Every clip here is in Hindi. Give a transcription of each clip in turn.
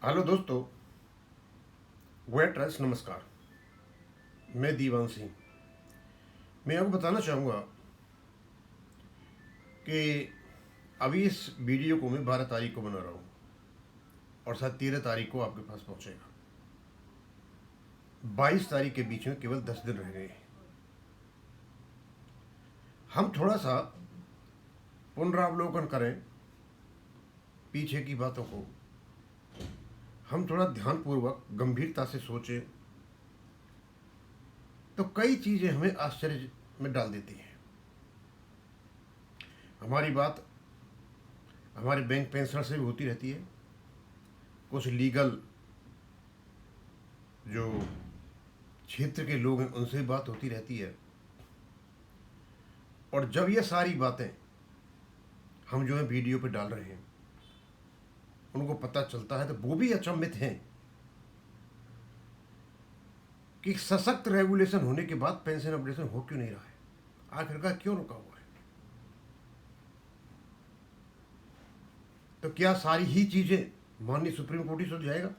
हेलो दोस्तों, गोया ट्रस्ट नमस्कार। मैं दीवान सिंह। मैं आपको बताना चाहूँगा कि अभी इस वीडियो को मैं 12 तारीख को बना रहा हूँ और शायद 13 तारीख को आपके पास पहुँचेगा। 22 तारीख के बीच में केवल 10 दिन रह गए हैं। हम थोड़ा सा पुनरावलोकन करें पीछे की बातों को। हम थोड़ा ध्यानपूर्वक गंभीरता से सोचें तो कई चीज़ें हमें आश्चर्य में डाल देती हैं। हमारी बात हमारे बैंक पेंशनर से भी होती रहती है, कुछ लीगल जो क्षेत्र के लोग हैं उनसे भी बात होती रहती है। और जब ये सारी बातें हम जो है वीडियो पे डाल रहे हैं उनको पता चलता है तो वो भी अचंभित हैं कि सशक्त रेगुलेशन होने के बाद पेंशन अपडेशन हो क्यों नहीं रहा है, आखिरकार क्यों रुका हुआ है। तो क्या सारी ही चीजें माननीय सुप्रीम कोर्ट ही सुलझाएगा?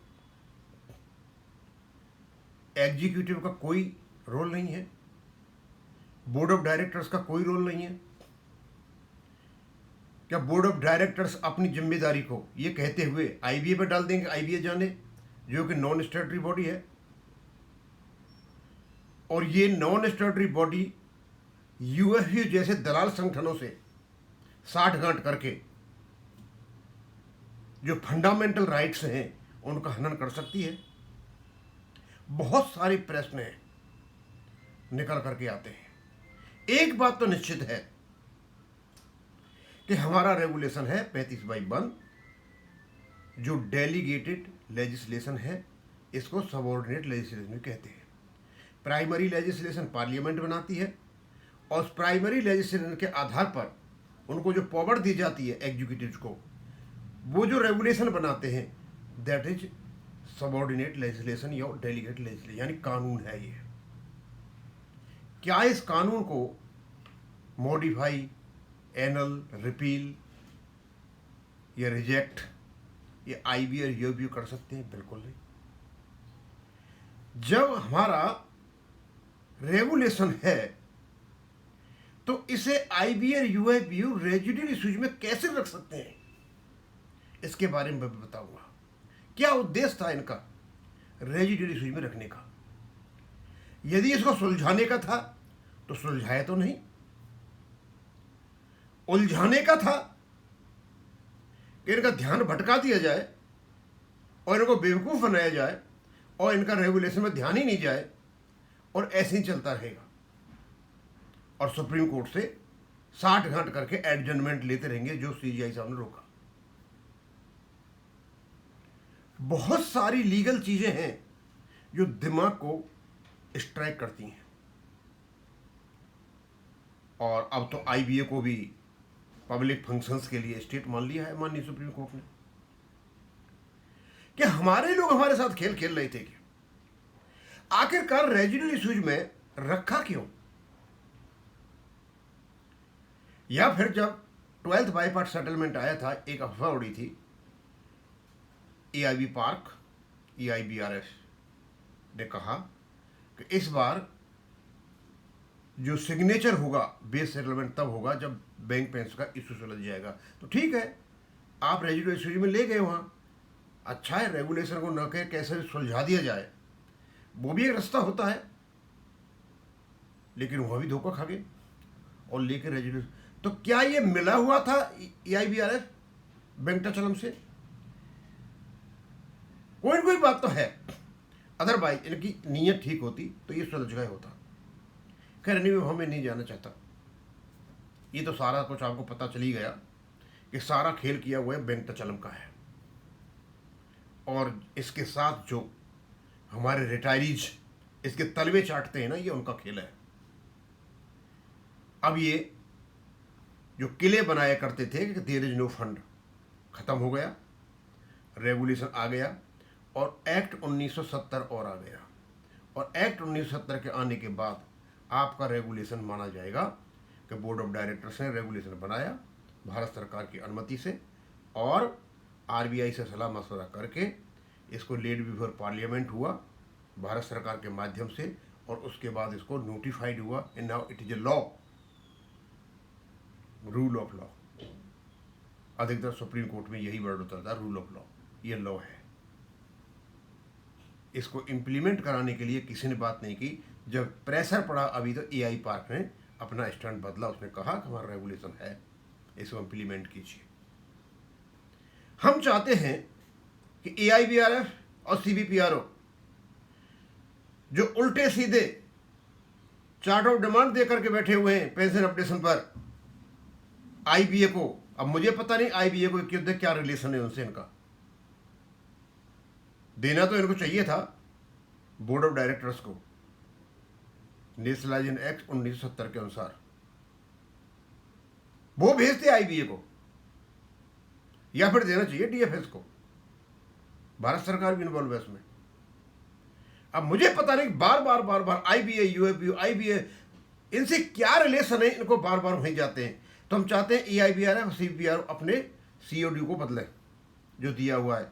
एग्जीक्यूटिव का कोई रोल नहीं है, बोर्ड ऑफ डायरेक्टर्स का कोई रोल नहीं है। क्या बोर्ड ऑफ डायरेक्टर्स अपनी जिम्मेदारी को ये कहते हुए आईबीए पर डाल देंगे, आईबीए जाने जो कि नॉन स्टैट्यूटरी बॉडी है, और ये नॉन स्टैट्यूटरी बॉडी यूएफयू जैसे दलाल संगठनों से साठ गांठ करके जो फंडामेंटल राइट्स हैं उनका हनन कर सकती है? बहुत सारे प्रश्न निकल करके आते हैं। एक बात तो निश्चित है कि हमारा रेगुलेशन है 35/1 जो डेलीगेटेड लेजिस्लेशन है, इसको सबऑर्डिनेट लेजिस्लेशन कहते हैं। प्राइमरी लेजिस्लेशन पार्लियामेंट बनाती है और उस प्राइमरी लेजिस्लेशन के आधार पर उनको जो पावर दी जाती है एग्जीक्यूटिव को, वो जो रेगुलेशन बनाते हैं दैट इज सबऑर्डिनेट लेजिस्लेशन या डेलीगेट लेजिस्लेशन, यानी कानून है ये। क्या इस कानून को मॉडिफाई, एनल, रिपील या रिजेक्ट ये आईबी और यूएफयू कर सकते हैं? बिल्कुल नहीं। जब हमारा रेगुलेशन है तो इसे आईबी और यूएफयू रेजिडुअल इश्यूज में कैसे रख सकते हैं, इसके बारे में मैं बताऊंगा। क्या उद्देश्य था इनका रेजिडुअल इश्यूज में रखने का? यदि इसको सुलझाने का था तो सुलझाया तो नहीं, उलझाने का था कि इनका ध्यान भटका दिया जाए और इनको बेवकूफ बनाया जाए और इनका रेगुलेशन में ध्यान ही नहीं जाए और ऐसे ही चलता रहेगा और सुप्रीम कोर्ट से साठ गांठ करके एडजमेंट लेते रहेंगे जो सीजीआई साहब ने रोका। बहुत सारी लीगल चीजें हैं जो दिमाग को स्ट्राइक करती हैं। और अब तो आईबीए को भी पब्लिक फंक्शंस के लिए स्टेट मान लिया है माननीय सुप्रीम कोर्ट ने। कि हमारे लोग हमारे साथ खेल खेल रहे थे कि आखिरकार रेजिडुअल इश्यूज में रखा क्यों? या फिर जब 12th बाईपार्ट सेटलमेंट आया था, एक अफवाह उड़ी थी, एआईबी पार्क, EIBRS ने कहा कि इस बार जो सिग्नेचर होगा बेस सेटलमेंट तब होगा जब बैंक पेंशन का इशू सुलझ जाएगा। तो ठीक है, आप रेजिडुअल इश्यूज में ले गए वहां, अच्छा है, रेगुलेशन को न कहे कैसे सुलझा दिया जाए, वो भी एक रास्ता होता है। लेकिन वह भी धोखा खा गए और लेकर रेजिडुअल। तो क्या ये मिला हुआ था EIBRS वेंकटाचलम से? कोई न कोई बात तो है, अदरवाइज इनकी नीयत ठीक होती तो ये सुलझ गए होता। खैर नहीं, हमें नहीं जाना चाहता। ये तो सारा कुछ आपको पता चल ही गया कि सारा खेल किया हुआ है वेंकटाचलम का है और इसके साथ जो हमारे रिटायरीज इसके तलवे चाटते हैं ना, ये उनका खेल है। अब ये जो किले बनाया करते थे कि देयर इज नो फंड, खत्म हो गया, रेगुलेशन आ गया और एक्ट 1970 और आ गया। और एक्ट 1970 के आने के बाद आपका रेगुलेशन माना जाएगा कि बोर्ड ऑफ डायरेक्टर्स ने रेगुलेशन बनाया भारत सरकार की अनुमति से और आरबीआई से सलाह मशवरा करके इसको लेड बिफोर पार्लियामेंट हुआ भारत सरकार के माध्यम से, और उसके बाद इसको नोटिफाइड हुआ, and now it is a law, rule of law. अधिकतर सुप्रीम कोर्ट में यही वर्ड होता था, रूल ऑफ लॉ, ये लॉ है। इसको इम्प्लीमेंट कराने के लिए किसी ने बात नहीं की। जब प्रेशर पड़ा अभी तो एआई पार्क ने अपना स्टैंड बदला, उसने कहा कि हमारा रेगुलेशन है, इसको इम्प्लीमेंट कीजिए। हम चाहते हैं कि एआईबीआरएफ और सीबीपीआरओ जो उल्टे सीधे चार्ट ऑफ डिमांड दे करके बैठे हुए हैं पेंशन अपडेशन पर, आईबीए को, अब मुझे पता नहीं आईबीए को क्या रिलेशन है उनसे, इनका देना तो इनको चाहिए था बोर्ड ऑफ डायरेक्टर्स को, नेशनलाइजेशन एक्ट 1970 के अनुसार वो भेजते आईबीए को, या फिर देना चाहिए डीएफएस को। भारत सरकार भी इन्वॉल्व है इसमें। अब मुझे पता नहीं बार बार आईबीए, यूएपीयू, आईबीए, इनसे क्या रिलेशन है, इनको बार बार वहीं जाते हैं। तो हम चाहते हैं एआईबीआरएफ और सीबीपीआरओ अपने सीओडी को बदलें जो दिया हुआ है।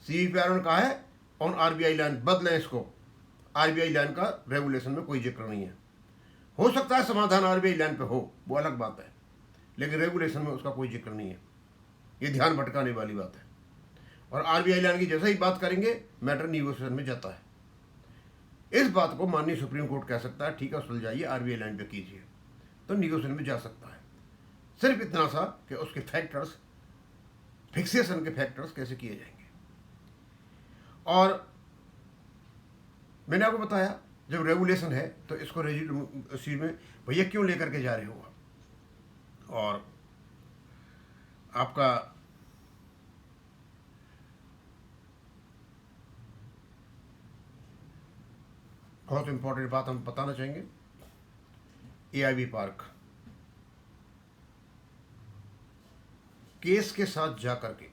सीबीपीआरओ ने कहा है ऑन आरबीआई लाइन बदलें इसको, आरबीआई लाइन का रेगुलेशन में कोई जिक्र नहीं है। हो सकता है समाधान आरबीआई लाइन पे हो, वो अलग बात है, लेकिन रेगुलेशन में उसका कोई जिक्र नहीं है। ये ध्यान भटकाने वाली बात है। और आरबीआई लाइन की जैसे ही बात करेंगे मैटर निगोशिएशन में जाता है। इस बात को माननीय सुप्रीम कोर्ट कह सकता है ठीक है सुलझाइए, आरबीआई लाइन पे कीजिए, तो निगोशिएशन में जा सकता है। सिर्फ इतना सा कि उसके फैक्टर्स, फिक्सेशन के फैक्टर्स कैसे किए जाएंगे। और मैंने आपको बताया जब रेगुलेशन है तो इसको उसी में भैया क्यों लेकर के जा रहे हो, और आपका बहुत इंपॉर्टेंट बात हम बताना चाहेंगे। एआईबी पार्क केस के साथ जा करके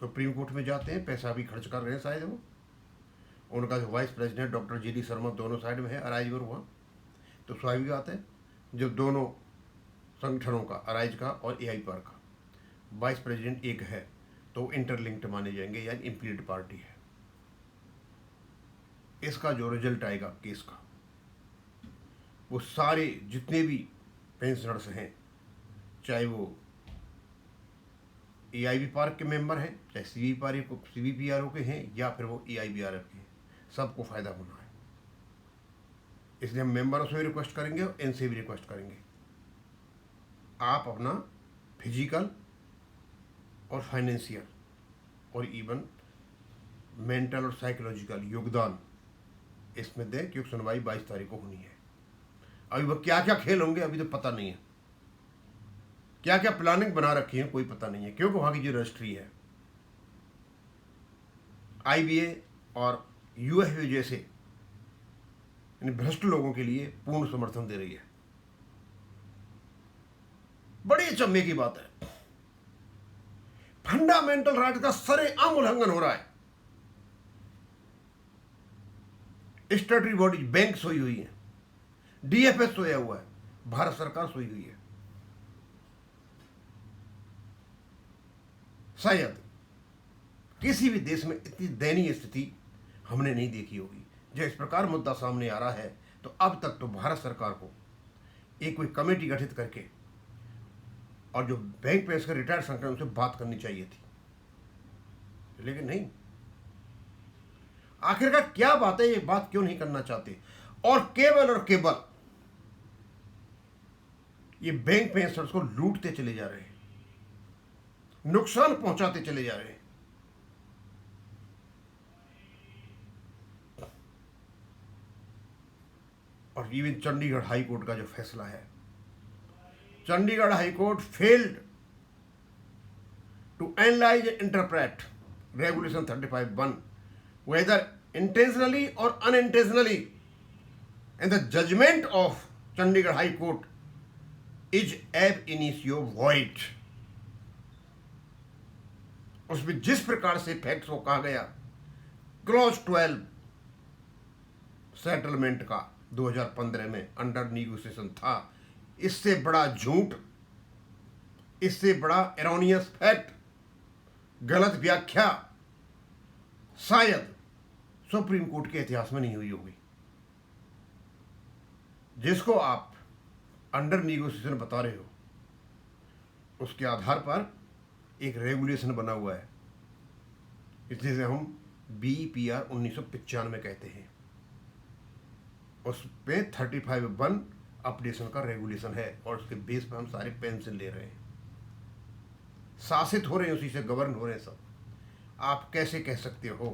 सुप्रीम कोर्ट में जाते हैं, पैसा भी खर्च कर रहे हैं शायद वो, उनका जो vice president doctor GD Sharma दोनों साइड में है अराइज और वहाँ, तो स्वाभाविक बात है जब दोनों संगठनों का, अराइज का और एआई पार्क का वाइस प्रेसिडेंट एक है तो इंटरलिंक्ड माने जाएंगे, यानी इम्प्लीड पार्टी है। इसका जो रिजल्ट आएगा केस का, वो सारे जितने भी पेंशनर्स हैं, चाहे वो एआईबी पार्क के मेंबर हैं, चाहे सीबीपीआरओ के हैं, या फिर वो एआईबीआरएफ के हैं, सबको फायदा होना है। इसलिए हम मेंबरों से भी रिक्वेस्ट करेंगे और इनसे भी रिक्वेस्ट करेंगे, आप अपना फिजिकल और फाइनेंशियल और इवन मेंटल और साइकोलॉजिकल योगदान इसमें दें, क्योंकि सुनवाई 22 तारीख को होनी है। अभी वो क्या क्या खेल होंगे अभी तो पता नहीं है, क्या क्या प्लानिंग बना रखी है कोई पता नहीं है, क्योंकि वहां की जो रजिस्ट्री है आईबीए और यूएफए जैसे भ्रष्ट लोगों के लिए पूर्ण समर्थन दे रही है। बड़ी अचंभे की बात है, फंडामेंटल राइट का सरेआम उल्लंघन हो रहा है। स्टैट्यूटरी बॉडी, बैंक सोई हुई है, डीएफएस सोया हुआ है, भारत सरकार सोई हुई है। शायद किसी भी देश में इतनी दयनीय स्थिति हमने नहीं देखी होगी। जब इस प्रकार मुद्दा सामने आ रहा है तो अब तक तो भारत सरकार को एक कोई कमेटी गठित करके और जो बैंक पे इसके रिटायर्ड संगठन उनसे बात करनी चाहिए थी, लेकिन नहीं। आखिरकार क्या बात है, ये बात क्यों नहीं करना चाहते, और केवल ये बैंक पेंशनर्स को लूटते चले जा रहे हैं, नुकसान पहुंचाते चले जा रहे हैं। और इवन चंडीगढ़ हाई कोर्ट का जो फैसला है, Chandigarh high court failed to analyse and interpret regulation 35(1) whether intentionally or unintentionally, and the judgment of Chandigarh High Court is ab initio void। उसमें जिस प्रकार से फैक्ट्स को कहा गया, क्लॉज 12 सेटलमेंट का 2015 में अंडर निगोशिएशन था, इससे बड़ा झूठ, इससे बड़ा एरोनियस फैक्ट, गलत व्याख्या शायद सुप्रीम कोर्ट के इतिहास में नहीं हुई होगी। जिसको आप अंडर निगोशिएशन बता रहे हो, उसके आधार पर एक रेगुलेशन बना हुआ है, जिसे हम BPR 1995 कहते हैं। उस पे 35(1) अपडेशन का रेगुलेशन है और उसके बेस पर हम सारे पेंशन ले रहे हैं, शासित हो रहे हैं, उसी से गवर्न हो रहे हैं सब। आप कैसे कह सकते हो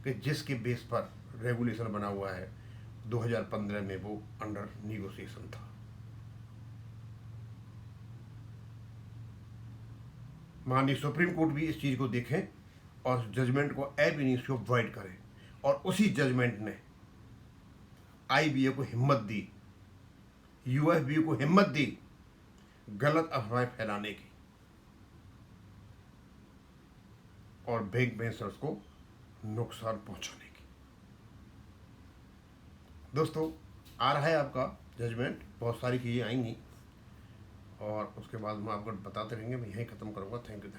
कि जिसके बेस पर रेगुलेशन बना हुआ है 2015 में वो अंडर निगोशिएशन था? माननीय सुप्रीम कोर्ट भी इस चीज़ को देखें और जजमेंट को एब इनिशियो वॉइड करें। और उसी जजमेंट ने IBA को हिम्मत दी, UFBA को हिम्मत दी गलत अफवाहें फैलाने की और बैंक बेंचर्स को नुकसान पहुंचाने की। दोस्तों, आ रहा है आपका जजमेंट, बहुत सारी चीज़ें आएंगी और उसके बाद हम आपको बताते रहेंगे। मैं यहीं ख़त्म करूँगा। Thank you.